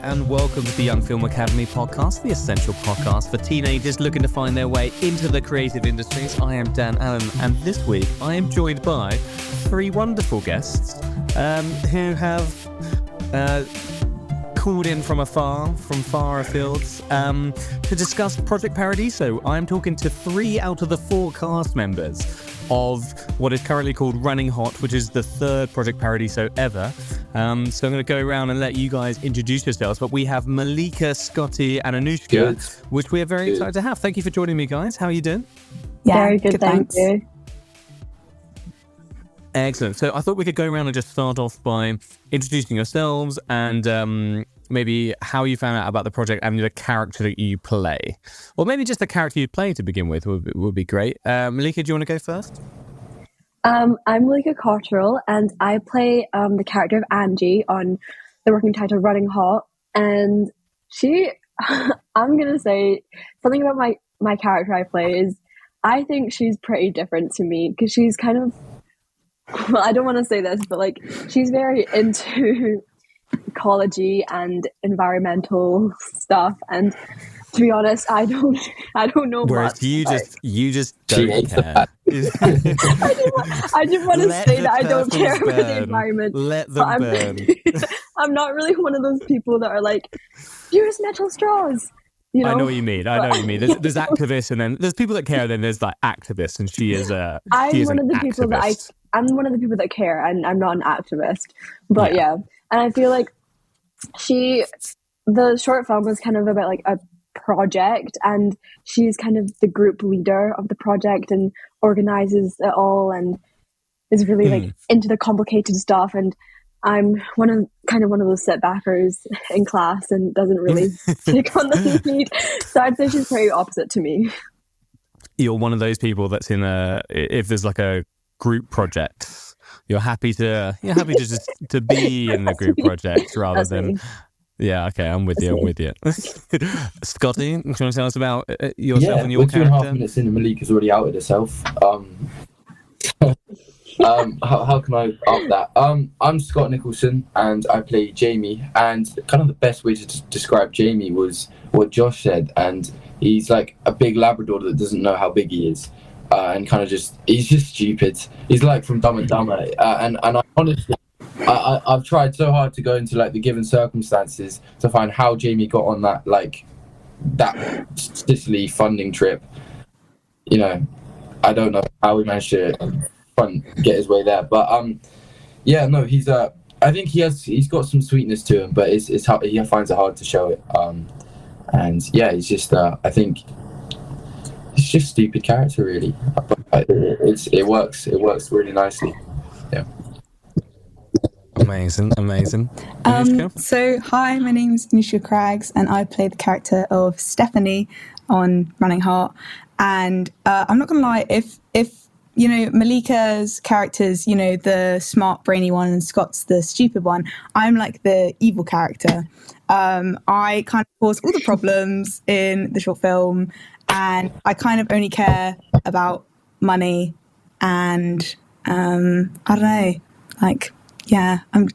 and welcome to the Young Film Academy podcast, the essential podcast for teenagers looking to find their way into the creative industries. I am Dan Allen, and this week I am joined by three wonderful guests who have called in from far afields, to discuss Project Paradiso. I'm talking to 3 out of the 4 cast members of what is currently called Running Hot, which is the 3rd Project Paradiso ever. So I'm going to go around and let you guys introduce yourselves. But we have Mallika, Scottie, and Anoushka, which we are very excited to have. Thank you for joining me, guys. How are you doing? Yeah, very good, thank you. Excellent. So I thought we could go around and just start off by introducing yourselves and maybe how you found out about the project and the character that you play. Or maybe just the character you play to begin with would be great. Mallika, do you want to go first? I'm Mallika Cottrell, and I play the character of Angie on the working title Running Hot. And she, I'm going to say something about my character I play is I think she's pretty different to me because she's kind of, well, I don't want to say this, but like she's very into ecology and environmental stuff, and to be honest, I don't know. Whereas much. You just don't care. I didn't want to say that I don't care about the environment. Let them burn. I'm not really one of those people that are like, use metal straws. You know? I know what you mean. There's activists, and then there's people that care, and then there's like activists, and she is I'm one of the people that care, and I'm not an activist. But yeah. And I feel like the short film was kind of about like a project, and she's kind of the group leader of the project and organizes it all and is really like into the complicated stuff, and I'm one of those setbackers in class and doesn't really take on the lead. So I'd say she's pretty opposite to me. You're one of those people that's if there's like a group project, you're happy to just to be in the group project rather than. Yeah, okay, I'm with you. Scottie, do you want to tell us about yourself and your character? 2.5 minutes in, and Mallika's already outed herself. How can I up that? I'm Scott Nicholson, and I play Jamie. And kind of the best way to describe Jamie was what Josh said. And he's like a big Labrador that doesn't know how big he is, and he's just stupid. He's like from Dumb and Dumber, and I honestly. I've tried so hard to go into like the given circumstances to find how Jamie got on that Sicily funding trip. You know, I don't know how we managed to get his way there, but he's I think he's got some sweetness to him, but it's hard, he finds it hard to show it. And yeah, he's just I think he's just a stupid character really. But it works really nicely. Yeah. Amazing. So, hi, my name's Anoushka Craggs, and I play the character of Stephanie on Running Hot. And I'm not going to lie, if you know, Mallika's character's, you know, the smart, brainy one, and Scott's the stupid one, I'm like the evil character. I kind of cause all the problems in the short film, and I kind of only care about money and, I don't know, like... Yeah, and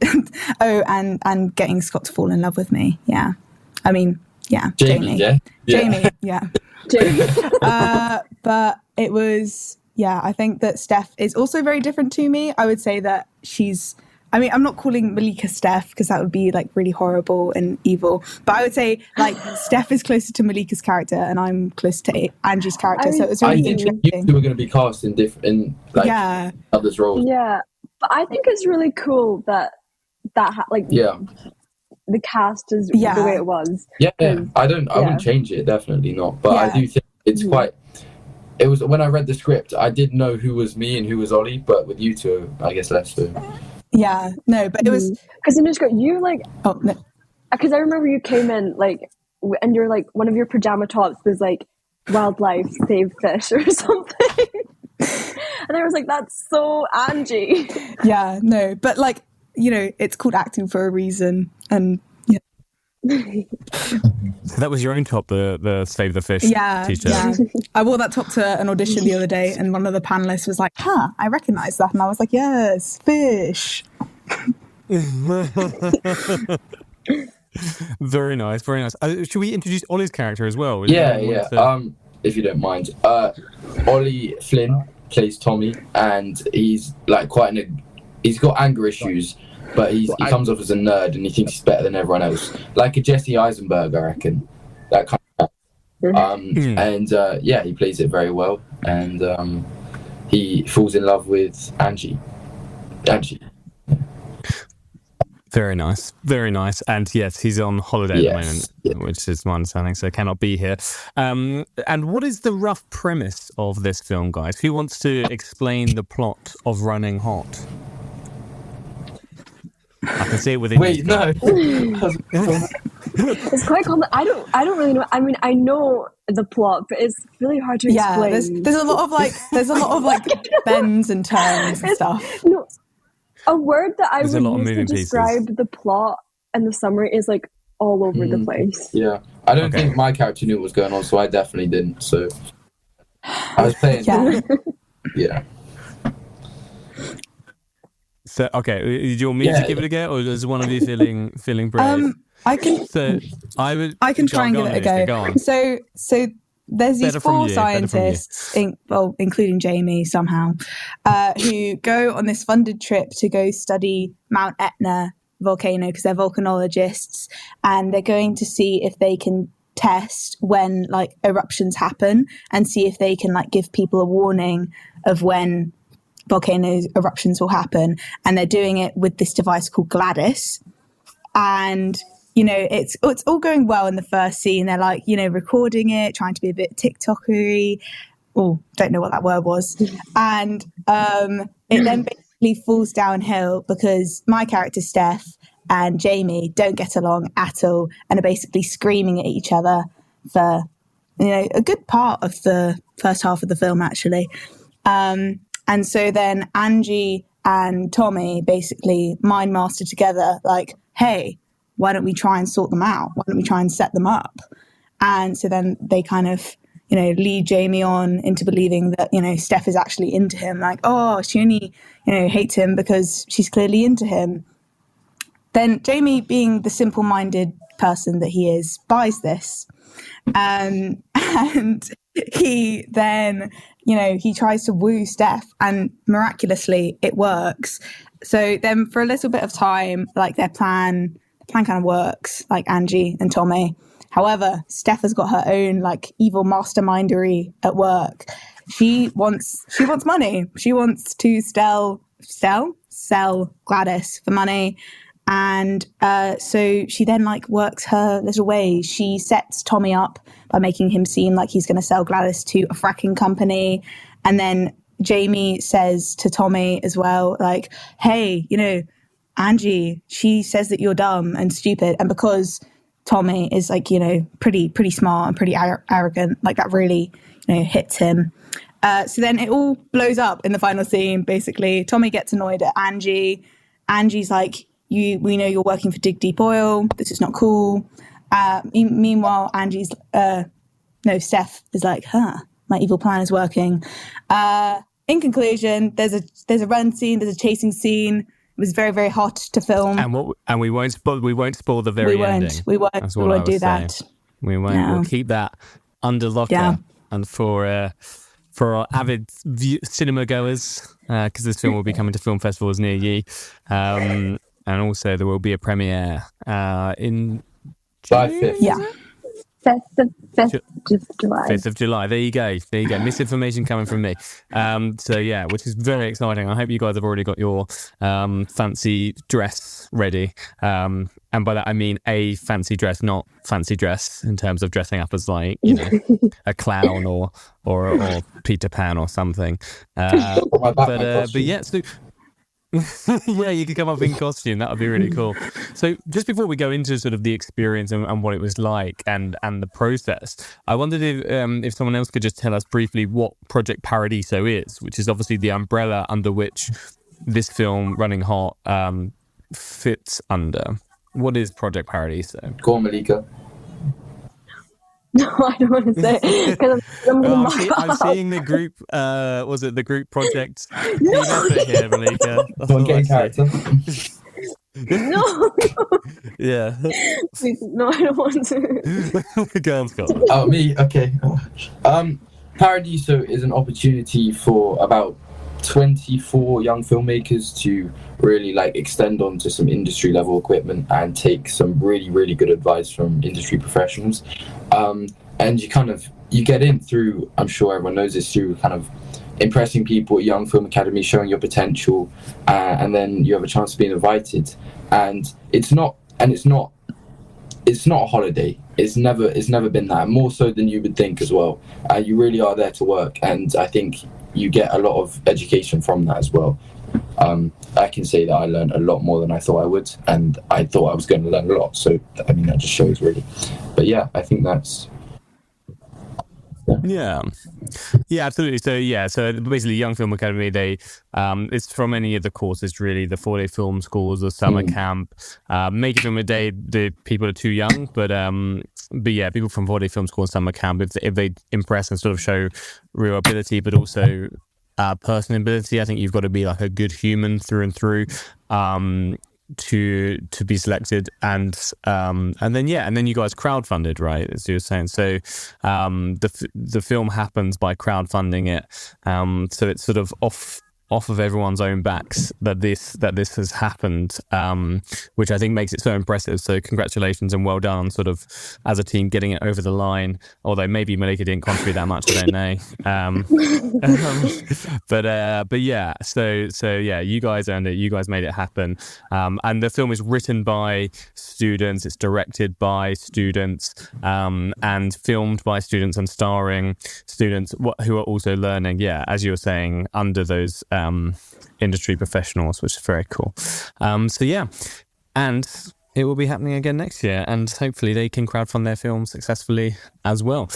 getting Scott to fall in love with me. Yeah, I mean, yeah, Jamie. Jamie, yeah. Jamie. But it was, I think that Steph is also very different to me. I would say that I'm not calling Mallika Steph because that would be like really horrible and evil. But I would say like Steph is closer to Mallika's character, and I'm close to Angie's character. So it was really interesting. You two were going to be cast in others' roles. Yeah. But I think it's really cool that the cast is the way it was. Yeah. I wouldn't change it, definitely not. But I do think it's quite. It was when I read the script, I did know who was me and who was Ollie, but with you two, I guess less so. Yeah, no, but it was because you like because I remember you came in like and you're like one of your pajama tops was like wildlife save fish or something. And I was like, that's so Angie. Yeah, no, but like, you know, it's called acting for a reason. And yeah. So that was your own top, the Save the Fish t-shirt. Yeah. I wore that top to an audition the other day, and one of the panelists was like, I recognise that. And I was like, yes, fish. Very nice, very nice. Should we introduce Ollie's character as well? If you don't mind. Ollie Flynn plays Tommy, and he's like he's got anger issues, but he comes off as a nerd and he thinks he's better than everyone else, like a Jesse Eisenberg, I reckon. That kind of. And he plays it very well, and he falls in love with Angie. Very nice, very nice. And yes, he's on holiday at the moment, which is my understanding, so cannot be here. And what is the rough premise of this film, guys? Who wants to explain the plot of Running Hot? I can see it within. Wait, no. It's quite common. I don't really know. I mean, I know the plot, but it's really hard to explain. There's a lot of like bends and turns and stuff. No, a word that I would use to describe the plot and the summary is like all over the place. Yeah, I don't think my character knew what was going on, so I definitely didn't. So I was playing. Yeah. So do you want me to give it a go, or is one of you feeling brave? I can. So I can try and give it a go. Go on. So there's these four scientists, including Jamie somehow, who go on this funded trip to go study Mount Etna volcano because they're volcanologists, and they're going to see if they can test when like eruptions happen and see if they can like give people a warning of when volcano eruptions will happen. And they're doing it with this device called G.L.A.D.I.S. And it's all going well in the first scene. They're like, recording it, trying to be a bit TikTokery. Oh, don't know what that word was. And it then basically falls downhill because my character, Steph, and Jamie don't get along at all and are basically screaming at each other for, a good part of the first half of the film, actually. And so then Angie and Tommy basically mind master together, like, hey, why don't we try and sort them out? Why don't we try and set them up? And so then they kind of, lead Jamie on into believing that, Steph is actually into him. Like, oh, she only, hates him because she's clearly into him. Then Jamie, being the simple-minded person that he is, buys this. And he then, he tries to woo Steph, and miraculously it works. So then for a little bit of time, like their plan kind of works, like Angie and Tommy. However, Steph has got her own like evil mastermindery at work. She wants money. She wants to sell G.L.A.D.I.S for money. And so she then like works her little ways. She sets Tommy up by making him seem like he's going to sell G.L.A.D.I.S to a fracking company. And then Jamie says to Tommy as well, like, hey, Angie, she says that you're dumb and stupid. And because Tommy is like, pretty smart and pretty arrogant, like that really, hits him. So then it all blows up in the final scene. Basically, Tommy gets annoyed at Angie. Angie's like, we know you're working for Dig Deep Oil. This is not cool. Meanwhile, Steph is like, my evil plan is working. In conclusion, there's a run scene, there's a chasing scene. It was very, very hot to film. And we won't spoil the very ending. We won't do that. We won't. No. We'll keep that under lock. Yeah. And for our avid cinema goers, because this film will be coming to film festivals near you. And also there will be a premiere in June. Yeah. 5th of July. 5th of July. There you go. Misinformation coming from me. Which is very exciting. I hope you guys have already got your fancy dress ready. And by that I mean a fancy dress, not fancy dress in terms of dressing up as like, a clown or Peter Pan or something. But yeah, so yeah, you could come up in costume. That would be really cool. So just before we go into sort of the experience and what it was like and the process, I wondered if someone else could just tell us briefly what Project Paradiso is, which is obviously the umbrella under which this film, Running Hot, fits under. What is Project Paradiso? Go on, Mallika. No, I don't want to say because I'm seeing the group. Was it the group project? No. Here, Mallika. Don't get in character. No, Yeah. please, no, I don't want to. Go on, Scott. Oh, me? Okay. Paradiso is an opportunity for about 24 young filmmakers to really like extend onto some industry level equipment and take some really, really good advice from industry professionals. And you get in through, I'm sure everyone knows this, through kind of impressing people at Young Film Academy, showing your potential, and then you have a chance of being invited. And it's not a holiday. It's never been that, more so than you would think as well. You really are there to work, and I think you get a lot of education from that as well. I can say that I learned a lot more than I thought I would, and I thought I was going to learn a lot. So I mean, that just shows really. But yeah, I think that's. Yeah, absolutely. So basically, Young Film Academy, they it's from any of the courses really, the 4-day film schools, the summer camp, Making Film a Day. The people are too young, but yeah, people from 4-day film school and summer camp, if they impress and sort of show real ability, but also personal ability, I think you've got to be like a good human through and through. To be selected, and then you guys crowdfunded, right, as you were saying. So the film happens by crowdfunding it, so it's sort of off of everyone's own backs that this has happened, which I think makes it so impressive. So congratulations and well done, sort of as a team, getting it over the line. Although maybe Mallika didn't contribute that much, I don't know. But yeah, so yeah, you guys earned it. You guys made it happen. And the film is written by students. It's directed by students, and filmed by students and starring students who are also learning. Yeah, as you were saying, under those industry professionals, which is very cool. So yeah, and it will be happening again next year, and hopefully they can crowdfund their film successfully as well.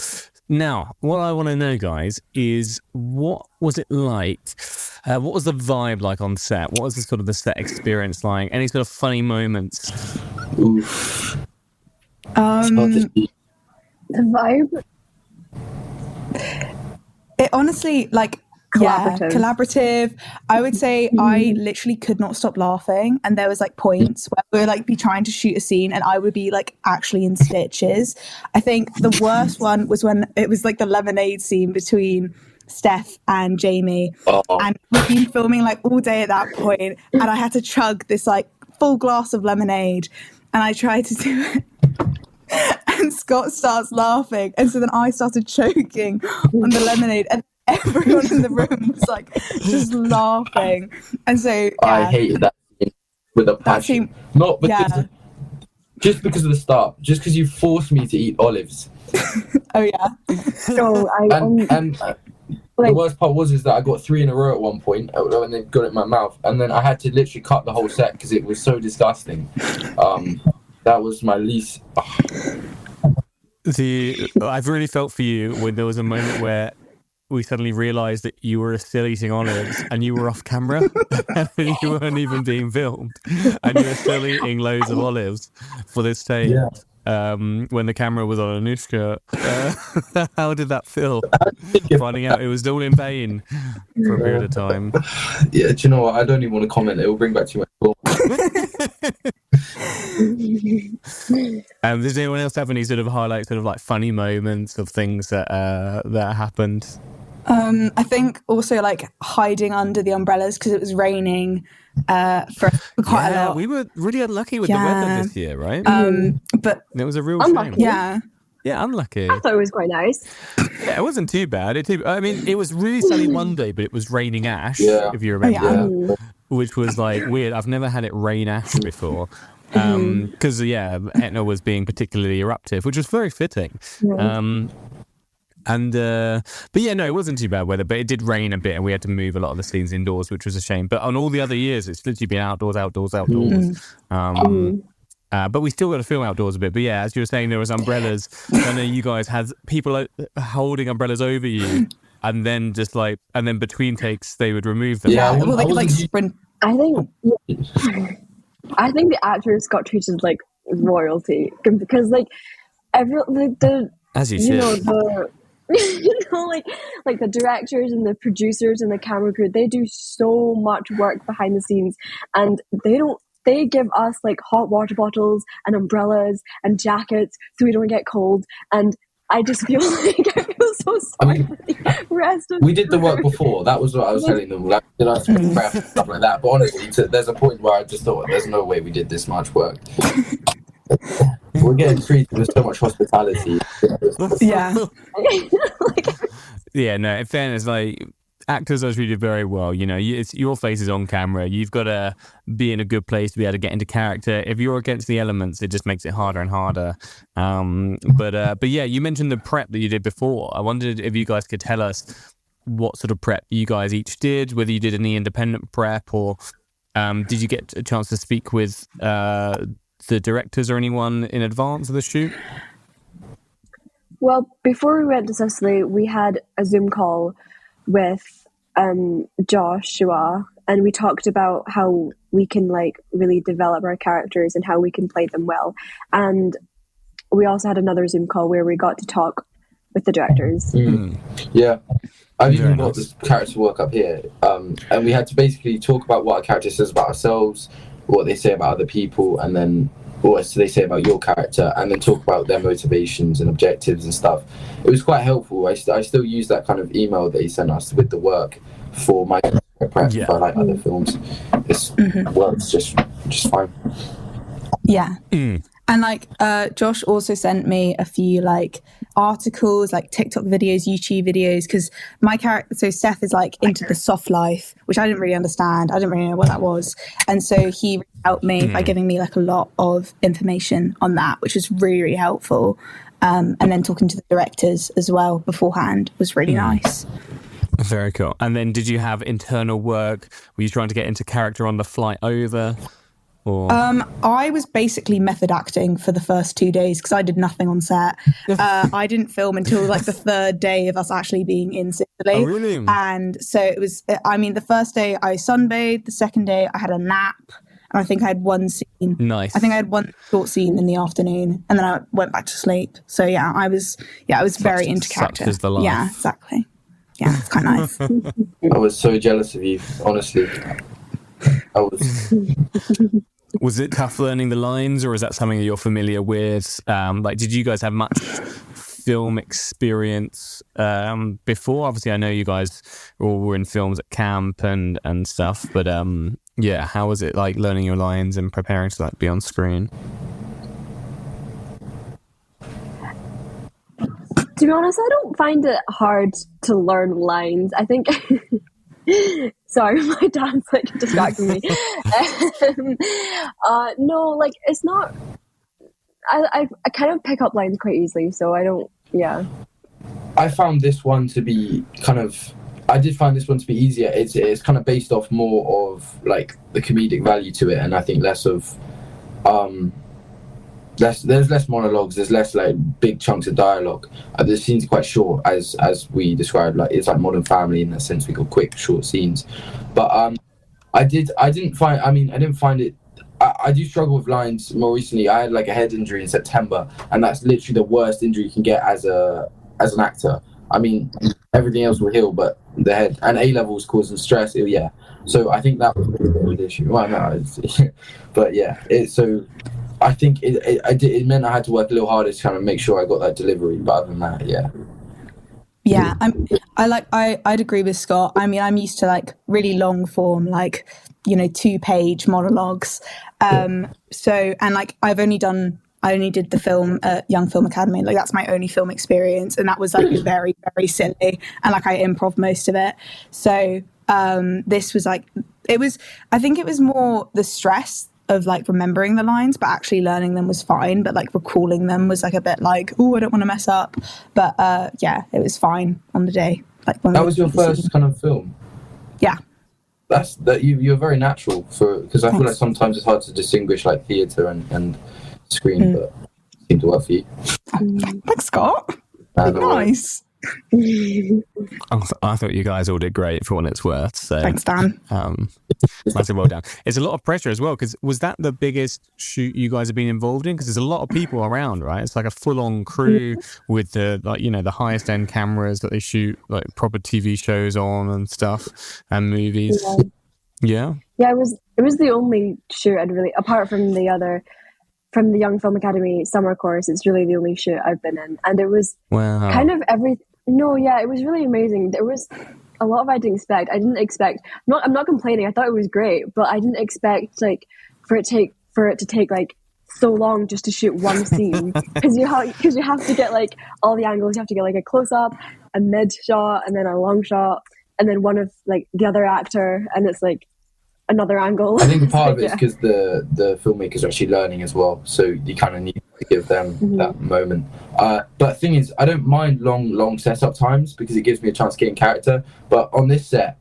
Now, what I want to know, guys, is what was it like? What was the vibe like on set? What was the sort of the set experience like? Any sort of funny moments? Oof. The vibe. It honestly, like, collaborative. I would say I literally could not stop laughing, and there was like points where we would like be trying to shoot a scene and I would be like actually in stitches. I think the worst one was when it was like the lemonade scene between Steph and Jamie, and we've been filming like all day at that point, and I had to chug this like full glass of lemonade, and I tried to do it. And Scott starts laughing, and so then I started choking on the lemonade, and everyone in the room was like just laughing. And so yeah, I hated that scene with a passion. Not because just because of the start, just because you forced me to eat olives. Oh yeah. So the worst part was that I got 3 in a row at one point when they got it in my mouth, and then I had to literally cut the whole set because it was so disgusting. That was my least. I've really felt for you when there was a moment where we suddenly realised that you were still eating olives and you were off camera and you weren't even being filmed, and you were still eating loads of olives for this take. Yeah. When the camera was on Anoushka, how did that feel? Finding out it was all in vain for a period of time. Yeah, do you know what? I don't even want to comment. It will bring back too much thought. Does anyone else have any sort of highlights, sort of like funny moments of things that happened? I think also like hiding under the umbrellas because it was raining for quite a lot. We were really unlucky with the weather this year, right? But it was a real unlucky. shame. Yeah, unlucky. I thought it was quite nice. Yeah, it wasn't too bad. I mean, it was really sunny one day, but it was raining ash, if you remember, which was like weird. I've never had it rain ash before. Because Etna was being particularly eruptive, which was very fitting. But yeah, no, it wasn't too bad weather, but it did rain a bit and we had to move a lot of the scenes indoors, which was a shame. But on all the other years, it's literally been outdoors. But we still got to film outdoors a bit. But yeah, as you were saying, there was umbrellas. I know you guys had people holding umbrellas over you, and then between takes they would remove them. Yeah, well, they could like sprint. I think the actors got treated like royalty because like as you should. Like the directors and the producers and the camera crew, they do so much work behind the scenes, and they don't they give us like hot water bottles and umbrellas and jackets so we don't get cold. And I just feel like I feel so sorry for the rest of we did the work before. That was what I was telling them. Like, did I prep and stuff like that? But honestly, there's a point where I just thought, there's no way we did this much work. We're getting treated with so much hospitality. Yeah. Yeah, no, in fairness, like, actors are treated very well. You know, your face is on camera. You've got to be in a good place to be able to get into character. If you're against the elements, it just makes it harder and harder. But yeah, you mentioned the prep that you did before. I wondered if you guys could tell us what sort of prep you guys each did, whether you did any independent prep, or did you get a chance to speak with the directors or anyone in advance of the shoot? Well, before we went to Sicily, we had a Zoom call with Joshua, and we talked about how we can like really develop our characters and how we can play them well. And we also had another Zoom call where we got to talk with the directors. Yeah, I've even got this character work up here, and we had to basically talk about what our character says about ourselves, what they say about other people, and then what they say about your character, and then talk about their motivations and objectives and stuff. It was quite helpful. I still use that kind of email that he sent us with the work for my prep for like other films. This works just fine. Yeah. And like Josh also sent me a few like articles, like TikTok videos, YouTube videos, because my character, so Seth is like into the soft life, which I didn't really understand. I didn't really know what that was. And so he helped me by giving me like a lot of information on that, which was really, really helpful. And then talking to the directors as well beforehand was really nice. Very cool. And then did you have internal work? Were you trying to get into character on the flight over? Or... I was basically method acting for the first 2 days because I did nothing on set. I didn't film until like the third day of us actually being in Sicily. Oh, really? And so it was, I mean, the first day I sunbathed, the second day I had a nap, and I think I had one scene. Nice. I think I had one short scene in the afternoon, and then I went back to sleep. So yeah, I was very into character. Such is the life. Yeah, exactly. Yeah, it's quite nice. I was so jealous of you, honestly. I was. Was it tough learning the lines, or is that something that you're familiar with? Like, did you guys have much film experience before? Obviously, I know you guys all were in films at camp and stuff, but yeah, how was it like learning your lines and preparing to like be on screen? To be honest, I don't find it hard to learn lines. I think... Sorry, my dad's like distracting me. No, like it's not. I kind of pick up lines quite easily, so I don't. Yeah. I found this one to be kind of. I did find this one to be easier. It's kind of based off more of like the comedic value to it, and I think less of there's less monologues, there's less like big chunks of dialogue. The scenes are quite short, as we described. Like it's like Modern Family in that sense. We got quick, short scenes. But I didn't find it. I do struggle with lines more recently. I had like a head injury in September, and that's literally the worst injury you can get as an actor. I mean, everything else will heal, but the head and A levels causing stress. Yeah. So I think that was a big issue. Well, no, but yeah. I think it meant I had to work a little harder to kind of make sure I got that delivery. But other than that, yeah. Yeah, I'd agree with Scott. I mean, I'm used to like really long form, like 2-page monologues. So and like I only did the film at Young Film Academy. Like that's my only film experience, and that was like very, very silly, and like I improv most of it. So this was like I think it was more the stress of like remembering the lines, but actually learning them was fine, but like recalling them was like a bit like, oh, I don't want to mess up. But yeah, it was fine on the day. Like when that was your first kind of film? Yeah. You're very natural because I feel like sometimes it's hard to distinguish like theatre and screen, but it seemed to work for you. Thanks, Scott. Nice. I thought you guys all did great for what it's worth. So thanks, Dan. Massive well done. It's a lot of pressure as well, because was that the biggest shoot you guys have been involved in? Because there's a lot of people around, right? It's like a full-on crew with the the highest end cameras that they shoot like proper TV shows on and stuff and movies. Yeah. Yeah, it was the only shoot I'd really, apart from from the Young Film Academy summer course, it's really the only shoot I've been in. And it was kind of no, yeah, it was really amazing. There was a lot I didn't expect. I didn't expect, I'm not complaining, I thought it was great, but I didn't expect like for it to take like so long just to shoot one scene, because you have to get like all the angles. You have to get like a close up, a mid shot, and then a long shot, and then one of like the other actor, and it's like another angle. I think part of it is because the filmmakers are actually learning as well, so you kind of need to give them that moment. But the thing is, I don't mind long setup times because it gives me a chance to get in character. But on this set,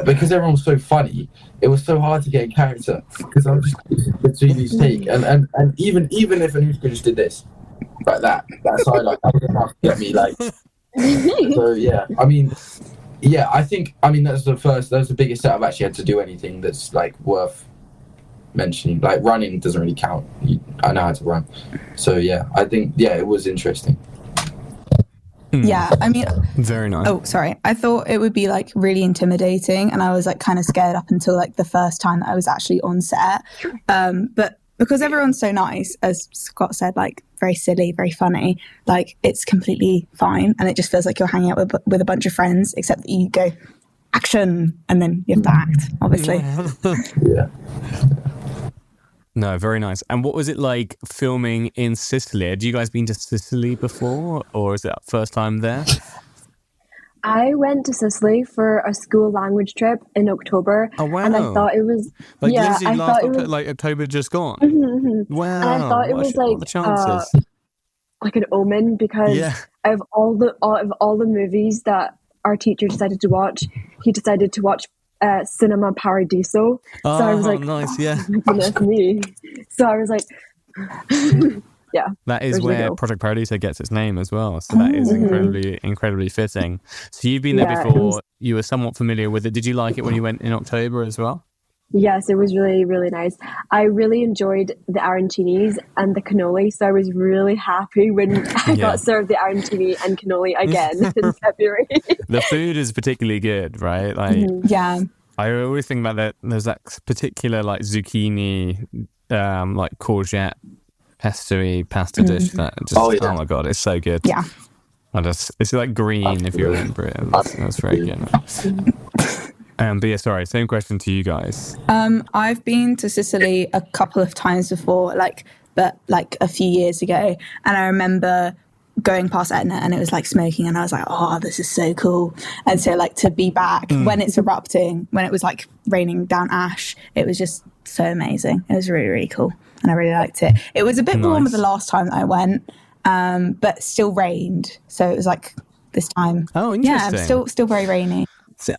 because everyone was so funny, it was so hard to get in character because I was just between these take and even if Anoushka just did this like that side, like that was enough to get me like. So yeah, I mean, that's the biggest set I've actually had to do anything that's like worth mentioning. Like running doesn't really count. I know how to run, so yeah, I think it was interesting. Yeah, I mean, very nice. Oh, sorry. I thought it would be like really intimidating, and I was like kind of scared up until like the first time that I was actually on set. But because everyone's so nice, as Scott said, like very silly, very funny, like it's completely fine, and it just feels like you're hanging out with a bunch of friends, except that you go action and then you have to act, obviously. Yeah. No, very nice. And what was it like filming in Sicily? Had you guys been to Sicily before, or is it first time there? I went to Sicily for a school language trip in October. Oh, wow. And I thought it was... Like, yeah, I thought it was... like October just gone? Wow. And I thought it was like... the chances? Like an omen, because of all the movies that our teacher decided to watch, he decided to watch Cinema Paradiso. So I was like, nice, goodness me. So I was like, yeah. That is where Project Paradiso gets its name as well. So that is incredibly fitting. So you've been there before. You were somewhat familiar with it. Did you like it when you went in October as well? Yes, it was really, really nice. I really enjoyed the arancinis and the cannoli, so I was really happy when I got served the arancini and cannoli again in February. The food is particularly good, right? Like, I always think about that. There's that particular like zucchini, like courgette pesto pasta dish that just oh my god, it's so good. Yeah, it's like green if you remember it. That's very good. But yeah, sorry, same question to you guys. I've been to Sicily a couple of times before, but a few years ago, and I remember going past Etna and it was like smoking, and I was like, oh, this is so cool. And so like to be back when it's erupting, when it was like raining down ash, it was just so amazing. It was really, really cool, and I really liked it. It was a bit warmer the last time that I went, but still rained, so it was like this time. Oh, interesting. Yeah, still very rainy. So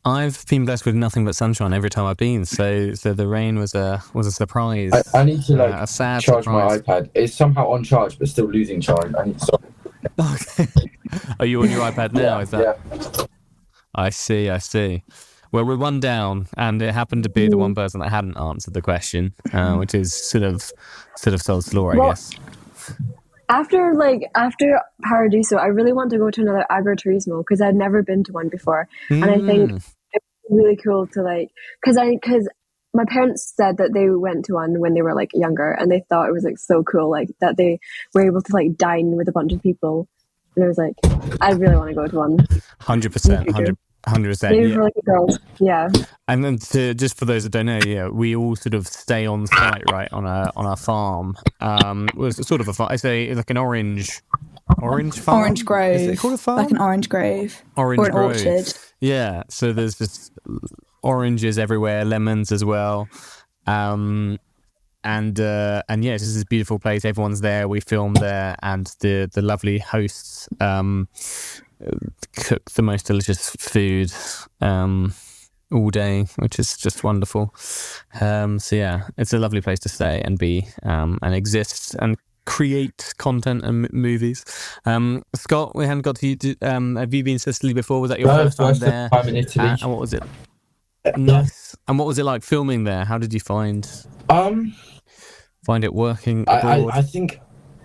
I've been blessed with nothing but sunshine every time I've been, so the rain was a surprise. I need to a sad charge surprise. my iPad. It's somehow on charge but still losing charge. I need to stop. Okay. Are you on your iPad now? Is that? Yeah. I see. Well, we're one down, and it happened to be the one person that hadn't answered the question, which is sort of Sol's Law, I guess. After Paradiso, I really want to go to another agriturismo because I'd never been to one before, and I think it's really cool to because my parents said that they went to one when they were like younger, and they thought it was like so cool, like that they were able to like dine with a bunch of people, and I was like, I really want to go to one. 100%. 100%. Maybe for like the girls, yeah. And then just for those that don't know, we all sort of stay on site, right, on our farm. It was sort of a farm. I say it's like an orange farm. Orange grove. Is it called a farm? Like an orange grove. Or an orchard. Yeah. So there's just oranges everywhere, lemons as well. And yeah, it's just this beautiful place. Everyone's there. We film there, and the lovely hosts cook the most delicious food all day, which is just wonderful. So yeah, it's a lovely place to stay and be and exist and create content and movies. Scott, we hadn't got to you. Have you been to Sicily before? Was that your first time there? Time in Italy. And what was it? Nice. And what was it like filming there? How did you find it working abroad? I think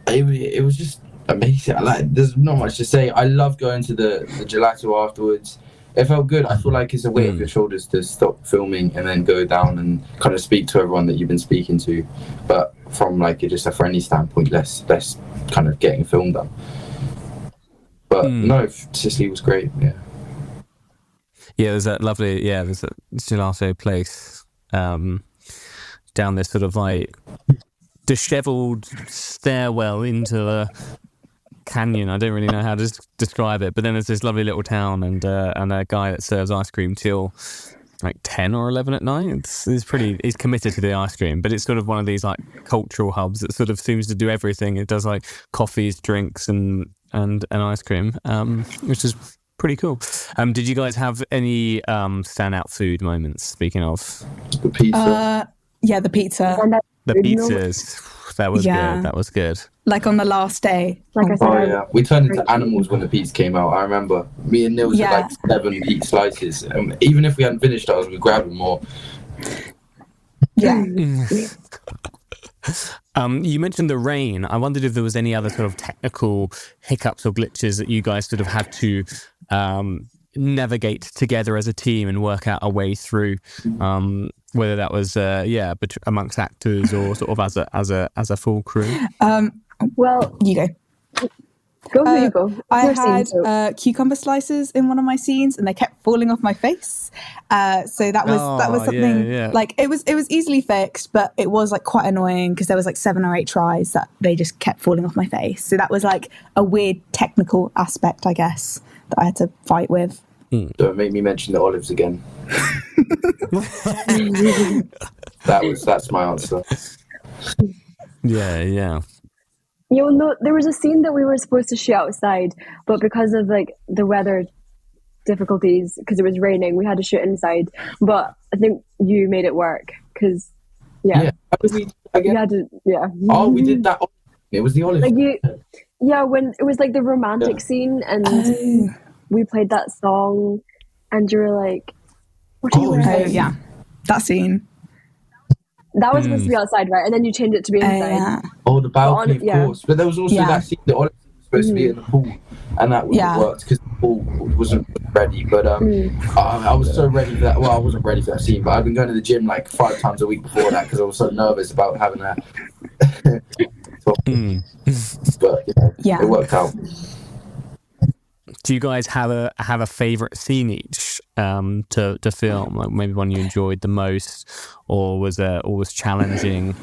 it was just amazing. There's not much to say. I love going to the gelato afterwards. It felt good. I feel like it's a weight off your shoulders to stop filming and then go down and kind of speak to everyone that you've been speaking to, but from like just a friendly standpoint, less kind of getting film done. But no, Sicily was great. There's that lovely there's a gelato place down this sort of like dishevelled stairwell into a canyon. I don't really know how to describe it, but then there's this lovely little town and a guy that serves ice cream till like 10 or 11 at night. He's committed to the ice cream, but it's sort of one of these like cultural hubs that sort of seems to do everything. It does like coffees, drinks and ice cream, which is pretty cool. Did you guys have any standout food moments, speaking of? The pizza. The pizza. The pizzas. That was good. That was good. Like on the last day. Like I said, we turned into animals when the pizza came out. I remember me and Nils had like 7 pizza slices. Even if we hadn't finished ours, we grabbed more. Yeah. You mentioned the rain. I wondered if there was any other sort of technical hiccups or glitches that you guys sort of had to navigate together as a team and work out a way through. Whether that was amongst actors or sort of as a full crew. Well, you go. You go. I had cucumber slices in one of my scenes, and they kept falling off my face. So that was something like it was easily fixed, but it was like quite annoying because there was like 7 or 8 tries that they just kept falling off my face. So that was like a weird technical aspect, I guess, that I had to fight with. Don't make me mention the olives again. That's my answer. Yeah. There was a scene that we were supposed to shoot outside, but because of like the weather difficulties, because it was raining, we had to shoot inside. But I think you made it work because How did we again? Oh, we did that. It was the olives. Like when it was like the romantic scene and. We played that song, and you were like, "What do you want to say?" That scene. That was supposed to be outside, right? And then you changed it to be inside. The balcony, of course. But there was also that scene that Oliver was supposed to be in the pool, and that worked because the pool wasn't ready. But I was so ready for that. Well, I wasn't ready for that scene, but I've been going to the gym like 5 times a week before that because I was so nervous about having that. But it worked out. Do you guys have a favourite scene each to film? Like maybe one you enjoyed the most, or was challenging?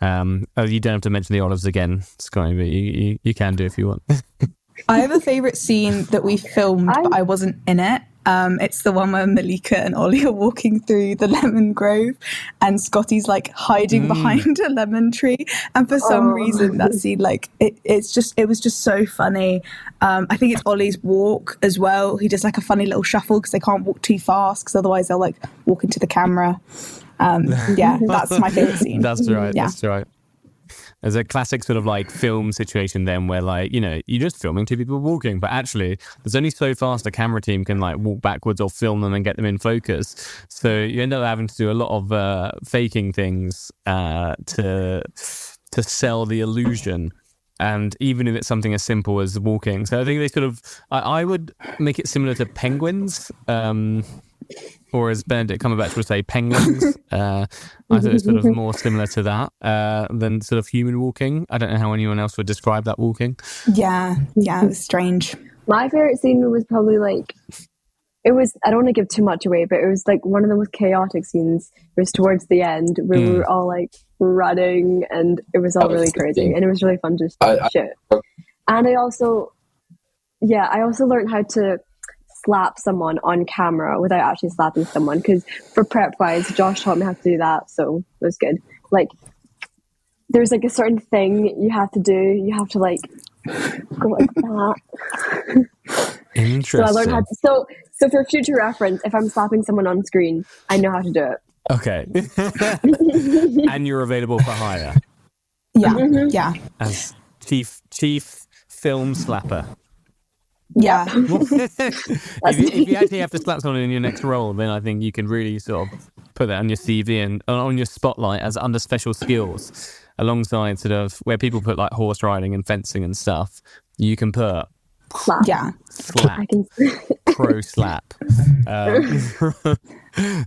You don't have to mention the olives again, Scottie, but you can do if you want. I have a favourite scene that we filmed, but I wasn't in it. It's the one where Mallika and Ollie are walking through the lemon grove and Scottie's like hiding behind a lemon tree. And for some reason that scene, like it was just so funny. I think it's Ollie's walk as well. He does like a funny little shuffle because they can't walk too fast because otherwise they'll like walk into the camera. That's my favourite scene. That's right. Yeah. That's right. There's a classic sort of like film situation then where like, you're just filming 2 people walking, but actually there's only so fast a camera team can like walk backwards or film them and get them in focus. So you end up having to do a lot of faking things to sell the illusion. And even if it's something as simple as walking. So I think they sort of, I would make it similar to penguins, or as Benedict Cumberbatch would say, penguins. I thought it's sort of more similar to that than sort of human walking. I don't know how anyone else would describe that walking. Yeah, it was strange. My favourite scene was probably like, I don't want to give too much away, but it was like one of the most chaotic scenes. It was towards the end where we were all like running and it was all really crazy and it was really fun to shoot. And I also learned how to slap someone on camera without actually slapping someone, because for prep wise Josh taught me how to do that, so it was good. Like there's like a certain thing you have to do, you have to like go like that. Interesting. So I learned how to, so for future reference, if I'm slapping someone on screen, I know how to do it. Okay. And you're available for hire. Yeah. As chief film slapper. Yeah. if you actually have to slap someone in your next role, then I think you can really sort of put that on your CV and on your spotlight as under special skills, alongside sort of where people put like horse riding and fencing and stuff. You can put Slap. Yeah. Slap. I can. Pro slap.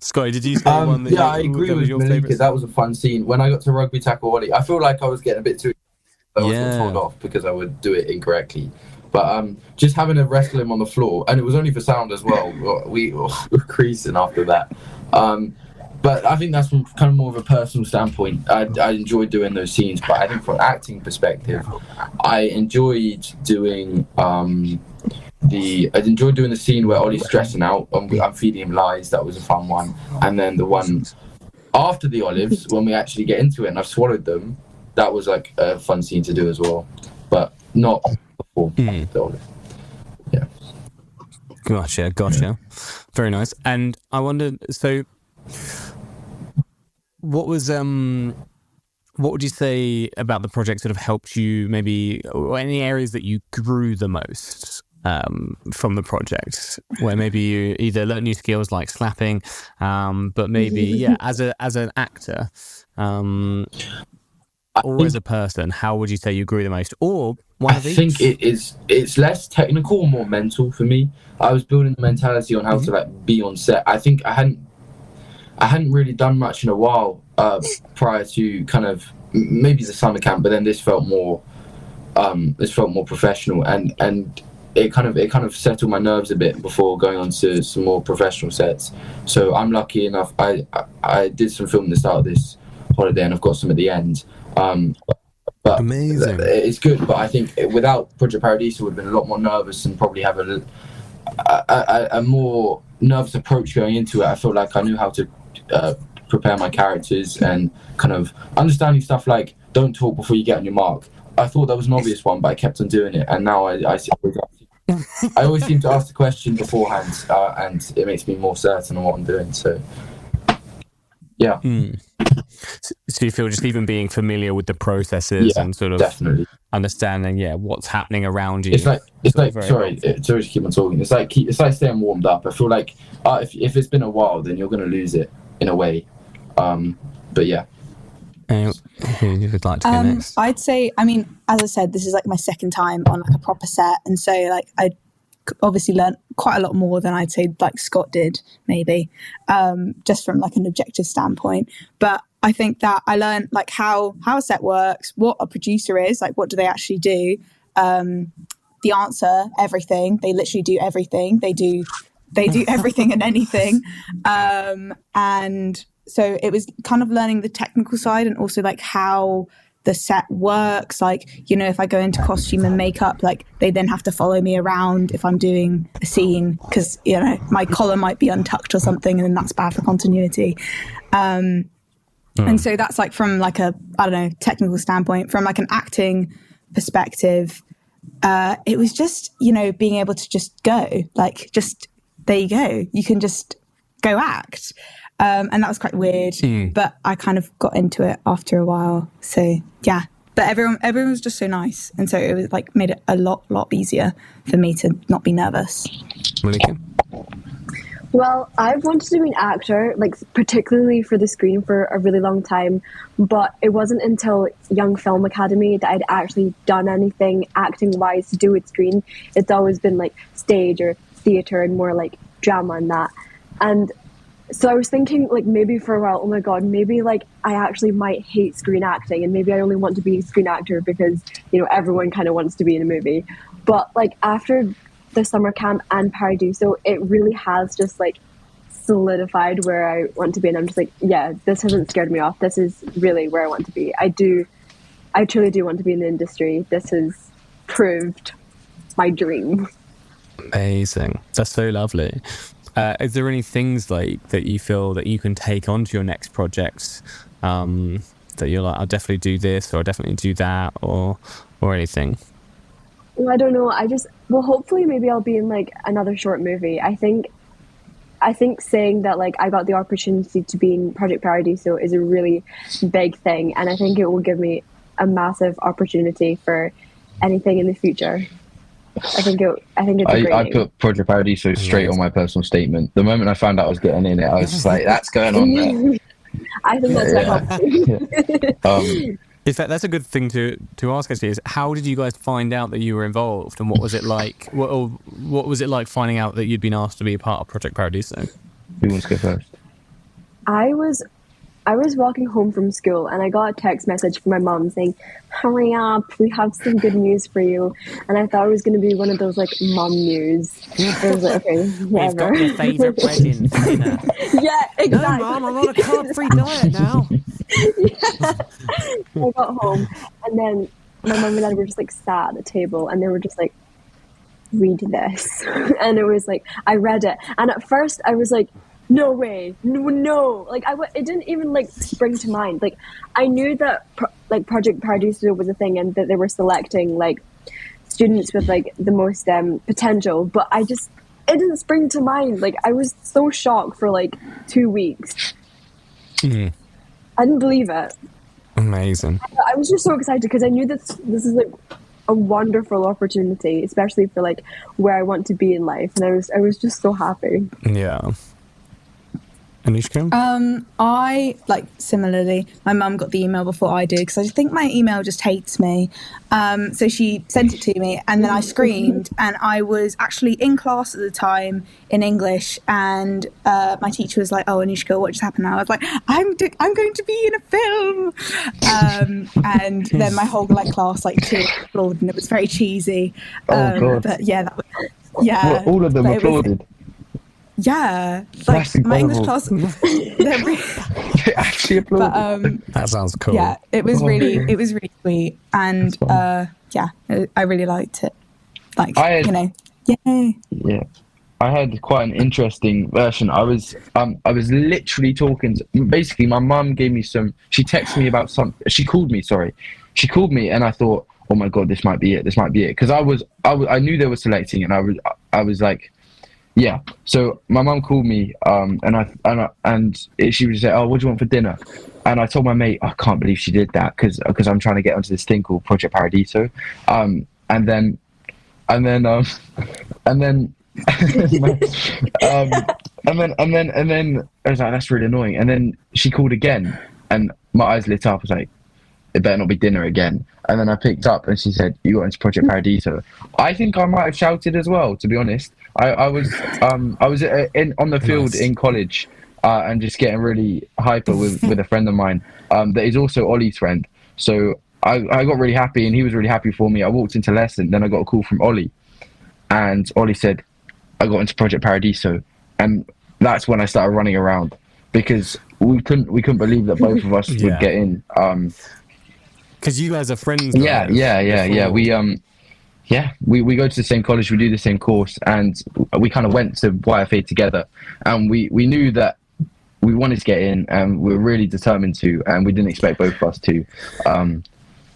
Scottie, did you say one that I agree that with was your Mallika. favourite? That was a fun scene. When I got to rugby tackle Ollie, I feel like I was getting a bit too. I was Yeah. told off because I would do it incorrectly. But just having to wrestle him on the floor, and it was only for sound as well. We were creasing after that. But I think that's from kind of more of a personal standpoint. I enjoyed doing those scenes, but I think from an acting perspective, I enjoyed doing the scene where Ollie's stressing out. I'm feeding him lies. That was a fun one. And then the one after the olives, when we actually get into it and I've swallowed them, that was like a fun scene to do as well. But not before the olive. Yeah. Gotcha. Yeah. Very nice. And I wondered, so what would you say about the project sort of helped you, maybe, or any areas that you grew the most from the project, where maybe you either learned new skills like slapping, but maybe as an actor, or as a person, how would you say you grew the most, or one of each? I think it's less technical, more mental for me. I was building the mentality on how to like be on set. I think I hadn't really done much in a while prior to kind of maybe the summer camp, but then this felt more professional, and it kind of settled my nerves a bit before going on to some more professional sets. So I'm lucky enough. I did some filming at the start of this holiday, and I've got some at the end. But amazing. It's good, but I think without Project Paradiso, I would have been a lot more nervous and probably have a more nervous approach going into it. I felt like I knew how to prepare my characters and kind of understanding stuff like don't talk before you get on your mark. I thought that was an obvious one, but I kept on doing it, and now I always seem to ask the question beforehand, and it makes me more certain on what I'm doing. So, yeah. So you feel just even being familiar with the processes and sort of definitely understanding, what's happening around you. It's like sorry helpful. to keep on talking. It's like staying warmed up. I feel like if it's been a while, then you're going to lose it in a way. But yeah. Who you would like to go next? I'd say, I mean, as I said, this is like my second time on like a proper set, and so like I obviously learned quite a lot more than I'd say like Scott did, maybe, just from like an objective standpoint. But I think that I learned like how a set works, what a producer is, like what do they actually do, the answer, everything. They literally do everything. They do everything and anything, and so it was kind of learning the technical side and also like how the set works. Like, you know, if I go into costume and makeup, like they then have to follow me around if I'm doing a scene because, you know, my collar might be untucked or something, and then that's bad for continuity. And so that's like from like a, I don't know, technical standpoint. From like an acting perspective, it was just, you know, being able to just go, like, just there you go. You can just go act. And that was quite weird, but I kind of got into it after a while. So yeah, but everyone was just so nice, and so it was like made it a lot easier for me to not be nervous. Mallika? Well, I've wanted to be an actor, like particularly for the screen, for a really long time, but it wasn't until Young Film Academy that I'd actually done anything acting-wise to do with screen. It's always been like stage or theatre and more like drama and that. And so I was thinking, like, maybe for a while, oh my God, maybe like I actually might hate screen acting, and maybe I only want to be a screen actor because, you know, everyone kind of wants to be in a movie. But like after the summer camp and Paradiso, it really has just like solidified where I want to be, and I'm just like, yeah, this hasn't scared me off. This is really where I want to be. I truly do want to be in the industry. This has proved my dream. Amazing. That's so lovely. Is there any things like that you feel that you can take on to your next projects, that you're like, I'll definitely do this or I'll definitely do that, or anything? Well, I don't know. Hopefully maybe I'll be in like another short movie. I think saying that like I got the opportunity to be in Project Paradiso is a really big thing, and I think it will give me a massive opportunity for anything in the future. I think it's a great I put Project Paradiso straight on my personal statement. The moment I found out I was getting in it, I was just like, that's going on there. I think that's what helped me. In fact, that's a good thing to ask. Actually, is how did you guys find out that you were involved, and what was it like? What was it like finding out that you'd been asked to be a part of Project Paradiso? Who wants to go first? I was walking home from school and I got a text message from my mom saying, "Hurry up, we have some good news for you." And I thought it was going to be one of those like mom news. I was like, okay, whatever. We've got your favourite bread in for dinner. Yeah, exactly. No, Mom, I'm on a carb-free diet now. Yeah. I got home and then my mom and dad were just like sat at the table and they were just like, "Read this." And it was like, I read it. And at first I was like, no way, no. Like it didn't even like spring to mind. Like I knew that Project Paradiso was a thing and that they were selecting like students with like the most potential, but it didn't spring to mind. Like I was so shocked for like 2 weeks. I didn't believe it. Amazing. I was just so excited because I knew that this is like a wonderful opportunity, especially for like where I want to be in life, and I was just so happy. Yeah. Anoushka? I, like, similarly, my mum got the email before I did because I think my email just hates me. So she sent it to me and then I screamed, and I was actually in class at the time in English, and my teacher was like, "Oh, Anoushka, what just happened now?" I was like, I'm going to be in a film. And then my whole like class like cheered and applauded, and it was very cheesy. God. But yeah, that was, yeah. Well, all of them applauded. Yeah, like my English class, They actually applauded. That sounds cool. Yeah, it was really sweet, and yeah, I really liked it. Like, yay. Yeah, I had quite an interesting version. I was literally talking basically my mum gave me she texted me about she called me and I thought, oh my god, this might be it, because I knew they were selecting, and I was like, yeah. So my mum called me and she would say, "Oh, what do you want for dinner?" And I told my mate, I can't believe she did that because I'm trying to get onto this thing called Project Paradiso. And then I was like, that's really annoying. And then she called again and my eyes lit up. I was like, it better not be dinner again. And then I picked up and she said, "You got into Project Paradiso." I think I might have shouted as well, to be honest. I was on the field in college and just getting really hyper with a friend of mine that is also Ollie's friend. So I got really happy and he was really happy for me. I walked into lesson, then I got a call from Ollie, and Ollie said, "I got into Project Paradiso," and that's when I started running around because we couldn't believe that both of us would get in. Because you guys are friends. Yeah. We go to the same college, we do the same course, and we kind of went to YFA together, and we knew that we wanted to get in, and we were really determined to, and we didn't expect both of us to.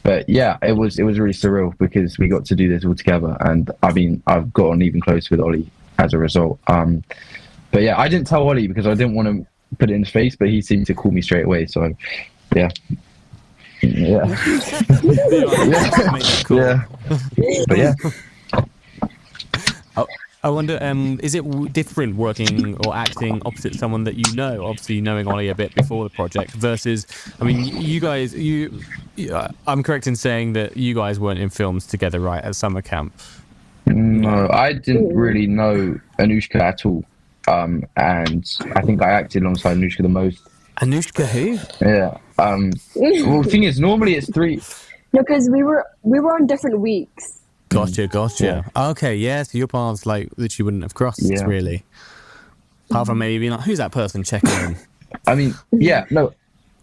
But yeah, it was really surreal because we got to do this all together, and I mean, I've gotten even closer with Ollie as a result. But yeah, I didn't tell Ollie because I didn't want to put it in his face, but he seemed to call me straight away. So yeah. Yeah. Yeah. But yeah. I wonder, is it different working or acting opposite someone that you know, obviously knowing Ollie a bit before the project, versus, I mean, you guys, I'm correct in saying that you guys weren't in films together, right, at summer camp? No, I didn't really know Anoushka at all. And I think I acted alongside Anoushka the most. Anoushka who? Yeah. Well, the thing is, normally it's 3. No, because we were on different weeks. Gotcha. Yeah. Okay, yeah, so your paths like that you wouldn't have crossed, really. Apart from maybe being like, who's that person checking in? I mean, yeah, no.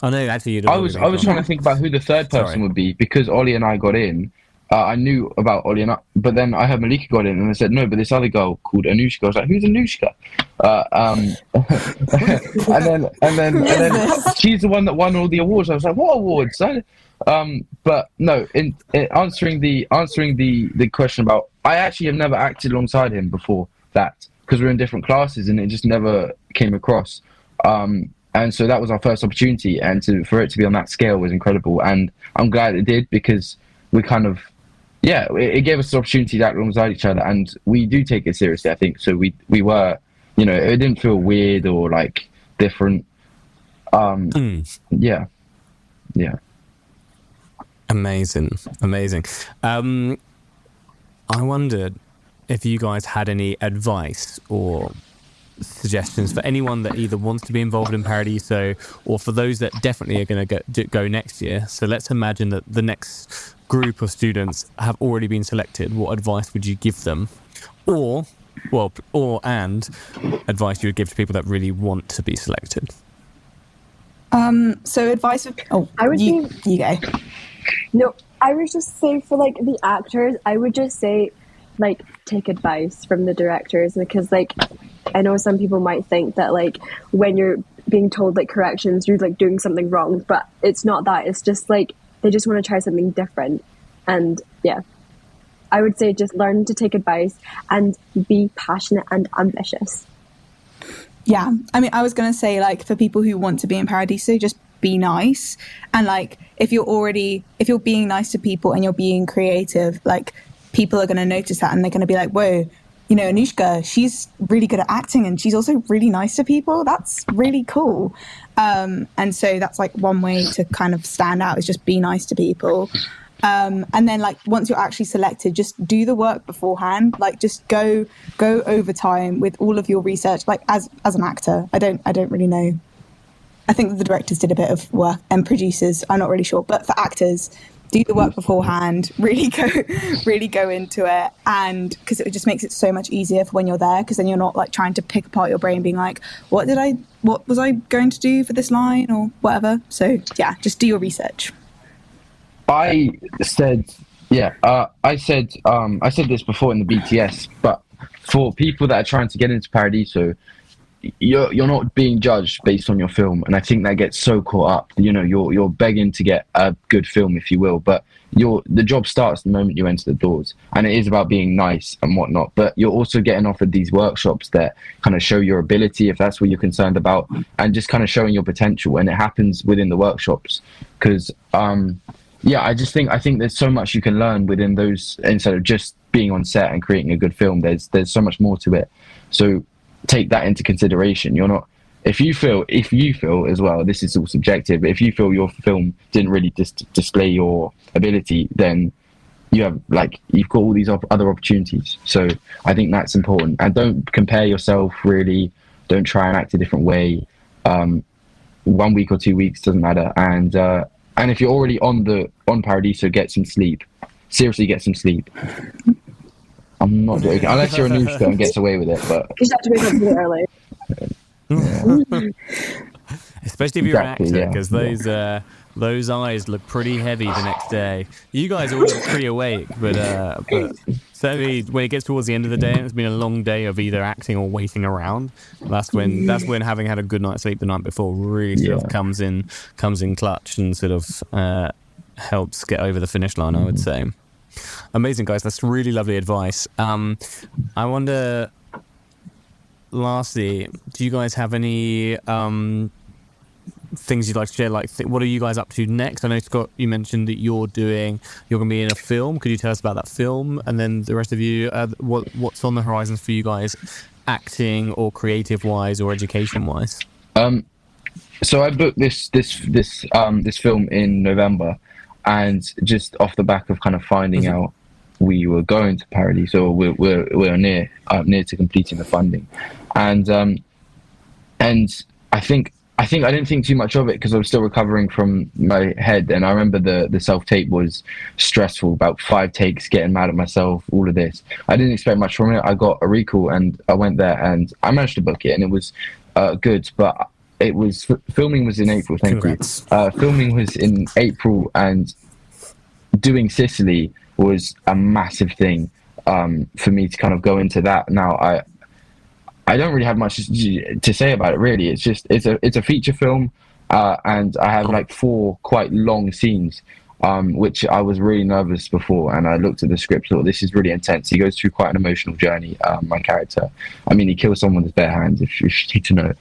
Oh no, actually, I was trying to think about who the third person would be because Ollie and I got in. I knew about Ollie but then I heard Mallika got in, and I said no, but this other girl called Anoushka. I was like, who's Anoushka? and then she's the one that won all the awards. I was like, what awards? But no, in answering the question about, I actually have never acted alongside him before that because we're in different classes and it just never came across. And so that was our first opportunity, and for it to be on that scale was incredible, and I'm glad it did because we kind of. Yeah, it gave us the opportunity to act alongside each other, and we do take it seriously, I think. So we were, it didn't feel weird or like different. Yeah. Amazing. I wondered if you guys had any advice or suggestions for anyone that either wants to be involved in Paradiso or for those that definitely are going to go next year. So let's imagine that the next group of students have already been selected. What advice would you give them? And advice you would give to people that really want to be selected? So advice of... Oh, you go. No, I would just say for like the actors, I would just say like take advice from the directors, because like I know some people might think that like when you're being told like corrections, you're like doing something wrong, but it's not that. It's just like they just want to try something different. And yeah, I would say just learn to take advice and be passionate and ambitious. Yeah, I mean, I was going to say, like, for people who want to be in Paradiso, just be nice. And like, if you're being nice to people and you're being creative, like, people are going to notice that and they're going to be like, whoa, you know, Anoushka, she's really good at acting and she's also really nice to people. That's really cool. And so that's like one way to kind of stand out, is just be nice to people. And then like once you're actually selected, just do the work beforehand. Like just go overtime with all of your research. Like as an actor, I don't really know. I think the directors did a bit of work and producers, I'm not really sure. But for actors, do the work beforehand. Really go into it, and because it just makes it so much easier for when you're there. Because then you're not like trying to pick apart your brain, being like, what was I going to do for this line or whatever. So yeah, just do your research. I said this before in the BTS, but for people that are trying to get into Paradiso, you're not being judged based on your film, and I think that gets so caught up. You know, you're begging to get a good film, if you will, but the job starts the moment you enter the doors, and it is about being nice and whatnot. But you're also getting offered these workshops that kind of show your ability, if that's what you're concerned about, and just kind of showing your potential, and it happens within the workshops. Because I think there's so much you can learn within those, instead of just being on set and creating a good film. There's so much more to it. So take that into consideration. If you feel as well, this is all subjective, but if you feel your film didn't really display your ability, then you've got all these other opportunities. So I think that's important. And don't compare yourself, really. Don't try and act a different way. 1 week or 2 weeks doesn't matter. And if you're already on Paradiso, get some sleep. Seriously, get some sleep. I'm not joking. Unless you're Anoushka and gets away with it, but you just have to wake up really early. Yeah. Especially if you're an actor, because those eyes look pretty heavy the next day. You guys all look pretty awake, but certainly when it gets towards the end of the day and it's been a long day of either acting or waiting around, that's when having had a good night's sleep the night before really sort of comes in clutch and sort of helps get over the finish line, I would say. Amazing, guys. That's really lovely advice. I wonder, lastly, do you guys have any things you'd like to share? Like, what are you guys up to next? I know, Scott, you mentioned that you're going to be in a film. Could you tell us about that film? And then the rest of you, what's on the horizons for you guys, acting or creative wise or education wise? So I booked this film in November, and just off the back of kind of finding out we were going to Paradiso, we're near to completing the funding, and I think I didn't think too much of it because I was still recovering from my head, and I remember the self-tape was stressful, about 5 takes, getting mad at myself, all of this. I didn't expect much from it. I got a recall and I went there and I managed to book it, and it was good, but filming was in April. Congrats. Filming was in April, and doing Sicily was a massive thing for me to kind of go into that. Now I don't really have much to say about it, really. It's just it's a feature film, and I have like 4 quite long scenes, which I was really nervous before, and I looked at the script, thought this is really intense. He goes through quite an emotional journey, my character. I mean, he kills someone with bare hands, if you need to know.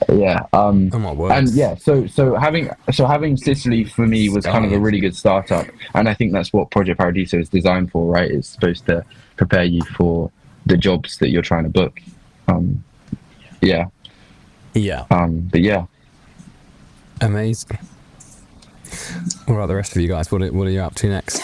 Yeah. And yeah, so having Sicily for me was kind of a really good startup, and I think that's what Project Paradiso is designed for, right? It's supposed to prepare you for the jobs that you're trying to book. But yeah. Amazing. What about the rest of you guys? What are you up to next?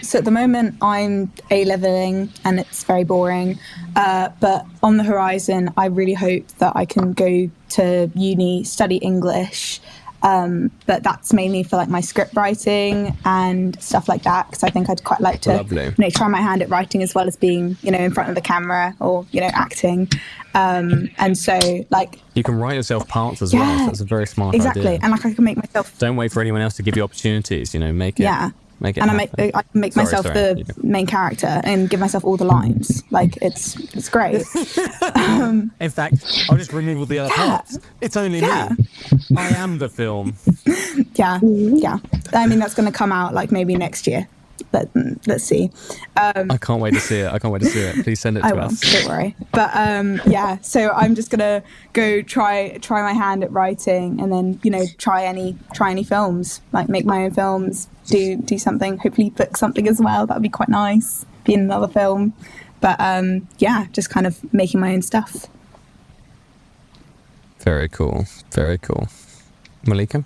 So at the moment I'm A-leveling and it's very boring. But on the horizon, I really hope that I can go to uni, study English. But that's mainly for like my script writing and stuff like that, because I think I'd quite like to try my hand at writing as well as being, in front of the camera or, acting. And so like you can write yourself parts as well. So that's a very smart idea. And like I can make myself. Don't wait for anyone else to give you opportunities. Make it. Yeah. Make it. And I can make myself the main character and give myself all the lines. Like it's great. In fact, I'll just remove all the other parts. It's only me. I am the film. Yeah. I mean, that's going to come out like maybe next year. But let's see. I can't wait to see it. Please send it to us. Don't worry. But so I'm just gonna go try my hand at writing, and then try any films, like make my own films, do something, hopefully book something as well. That'd be quite nice, be in another film. But just kind of making my own stuff. Very cool. Mallika?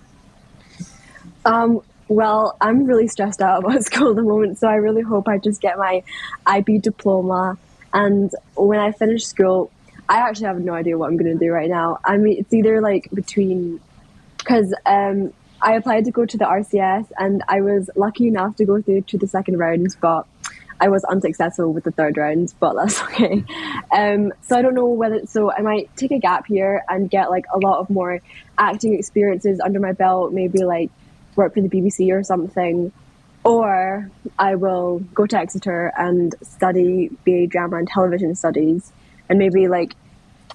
Well, I'm really stressed out about school at the moment, so I really hope I just get my IB diploma. And when I finish school, I actually have no idea what I'm going to do right now. I mean, it's either like because I applied to go to the RCS, and I was lucky enough to go through to the second round, but I was unsuccessful with the third round, but that's okay. So I don't know so I might take a gap here and get like a lot of more acting experiences under my belt, maybe like work for the BBC or something, or I will go to Exeter and study BA Drama and Television Studies, and maybe like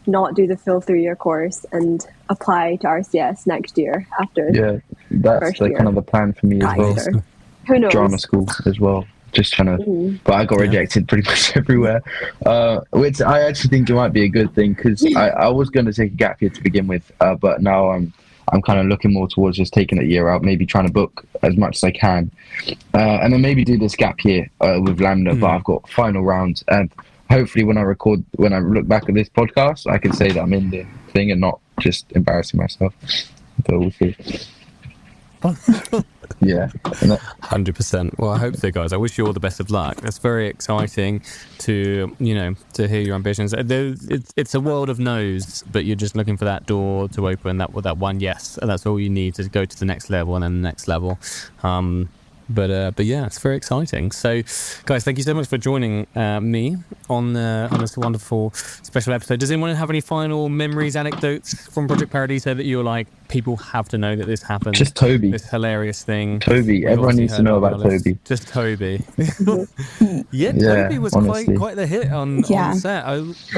not do the full 3-year course and apply to RCS next year after. Yeah, that's kind of the plan for me as well. Who knows? Drama school as well. Just trying to, but I got rejected pretty much everywhere, which I actually think it might be a good thing, because I was going to take a gap year to begin with, but now I'm kind of looking more towards just taking a year out, maybe trying to book as much as I can, and then maybe do this gap year with Lambda. But I've got final rounds, and hopefully when I look back at this podcast, I can say that I'm in the thing and not just embarrassing myself. But we'll see. Yeah, 100%. Well, I hope so, guys. I wish you all the best of luck. That's very exciting to hear your ambitions. It's a world of no's, but you're just looking for that door to open, that one yes, and that's all you need to go to the next level and then the next level. But yeah, it's very exciting. So, guys, thank you so much for joining me on this wonderful special episode. Does anyone have any final memories, anecdotes from Project Paradiso that you're like, people have to know that this happened? Just Toby. This hilarious thing. Toby. Everyone needs to know about Toby. Just Toby. Toby was quite the hit on set.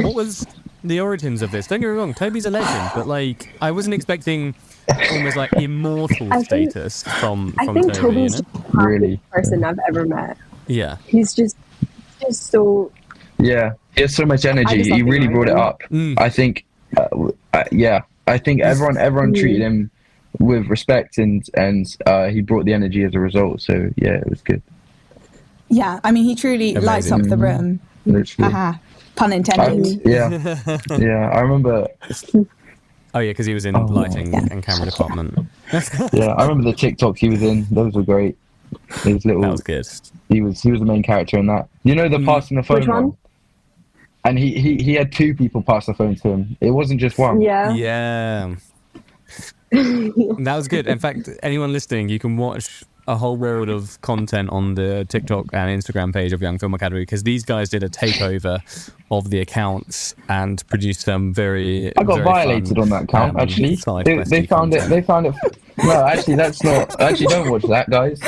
What was the origins of this? Don't get me wrong, Toby's a legend, but like, I wasn't expecting almost like immortal status from I think Toby. Toby's the really person I've ever met. Yeah, he's just so. Yeah, he has so much energy. He really brought it up. I think. I think everyone treated him with respect, and he brought the energy as a result. So yeah, it was good. Yeah, I mean, he truly lights up the room. Literally. Pun intended. Yeah. I remember. Oh yeah, because he was in lighting and camera department. Yeah, I remember the TikToks he was in. Those were great. His little. That was good. He was the main character in that. The passing the phone one. And he had 2 people pass the phone to him. It wasn't just one. Yeah. That was good. In fact, anyone listening, you can watch a whole world of content on the TikTok and Instagram page of Young Film Academy, because these guys did a takeover of the accounts and produced some very. I got violated on that account. Actually, they found it. No, actually, that's not. Actually, don't watch that, guys.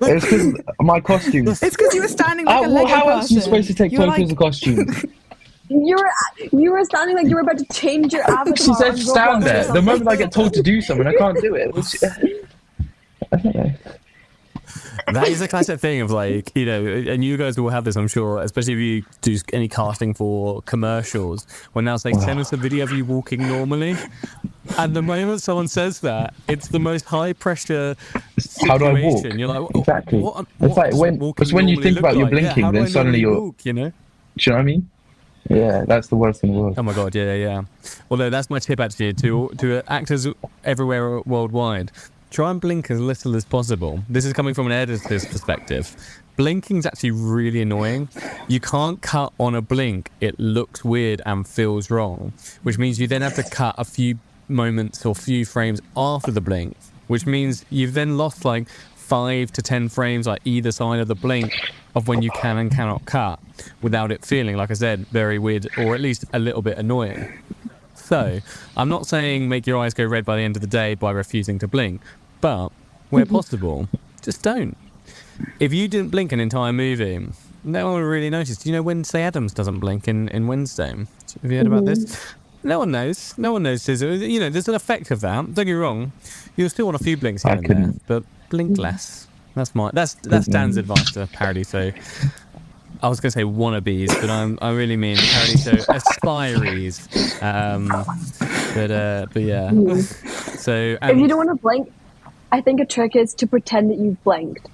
It's because my costumes. It's because you were standing like a Lego How else are you supposed to take photos of costumes? You were standing like you were about to change your avatar. She said stand there. The moment I get told to do something, I can't do it. I don't know. That is a classic thing of like, and you guys will have this, I'm sure, especially if you do any casting for commercials, when they'll say, send us a video of you walking normally. And the moment someone says that, it's the most high pressure situation. How do I walk? You're like, exactly. It's like when you think about you're blinking, then suddenly you're. Walk, Do you know what I mean? Yeah, that's the worst in the world. Oh my god, yeah. Well, no, that's my tip actually to actors everywhere worldwide. try and blink as little as possible. This is coming from an editor's perspective. Blinking's actually really annoying. You can't cut on a blink. It looks weird and feels wrong, which means you then have to cut a few moments or few frames after the blink, which means you've then lost like 5 to 10 frames like either side of the blink of when you can and cannot cut without it feeling, like I said, very weird or at least a little bit annoying. So I'm not saying make your eyes go red by the end of the day by refusing to blink, but where possible, just don't. If you didn't blink an entire movie, no one would really notice. Do you know Wednesday Addams doesn't blink in Wednesday? Have you heard about this? No one knows. No one notices. You know, there's an effect of that. Don't get me wrong. You'll still want a few blinks here and there, but blink less. That's Dan's advice to Paradiso. I was going to say wannabes, but I really mean Paradiso aspirees. But yeah. So if you don't want to blink, I think a trick is to pretend that you've blinked.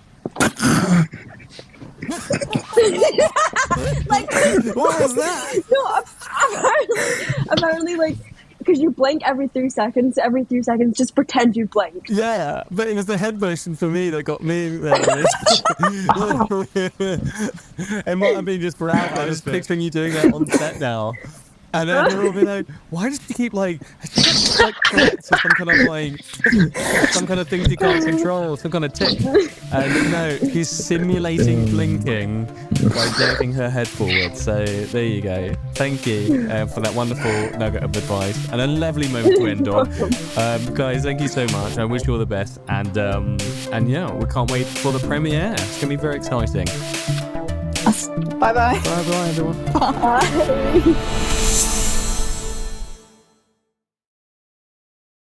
Like, what was that? No, apparently, like, because you blink every 3 seconds. Every 3 seconds, just pretend you blinked. Yeah, but it was the head motion for me that got me there. It might have been just for out. I'm just picturing you doing that on set now. And then they'll be like, why does he keep like Tourette's or some kind of things he can't control, some kind of tick? And no, he's simulating blinking by jerking her head forward. So there you go. Thank you for that wonderful nugget of advice and a lovely moment to end on. Guys, thank you so much. I wish you all the best. And yeah, we can't wait for the premiere. It's gonna be very exciting. Bye bye. Bye bye everyone. Bye.